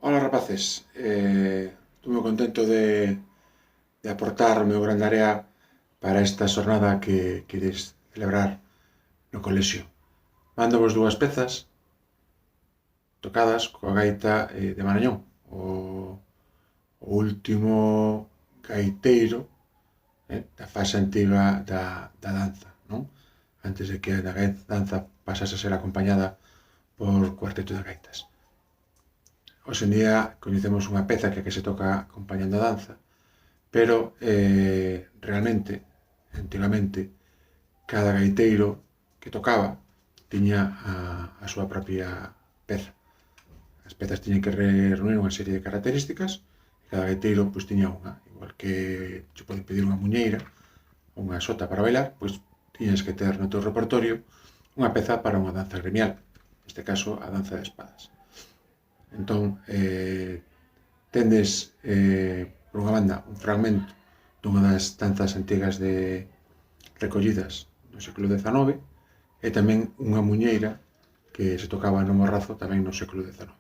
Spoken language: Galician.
Ola rapaces, estou moi contento de aportar o meu grande área para esta xornada que queres celebrar no colexio. Mándovos dúas pezas tocadas coa gaita de Marañón, o último gaiteiro da fase antiga da danza, non? Antes de que a danza pasase a ser acompañada por cuarteto de gaitas. Hoxe en día coñecemos unha peza que se toca acompañando a danza, pero realmente, antigamente, cada gaiteiro que tocaba tiña a súa propia peza. As pezas tiñan que reunir unha serie de características e cada gaiteiro pois, tiña unha. Igual que che poden pedir unha muñeira ou unha sota para bailar, pois tiñas que ter no teu repertorio unha peza para unha danza gremial. Neste caso, a danza de espadas. Entón, tendes, por unha banda, un fragmento dunha das danzas antigas recollidas no século XIX e tamén unha muñeira que se tocaba no Morrazo tamén no século XIX.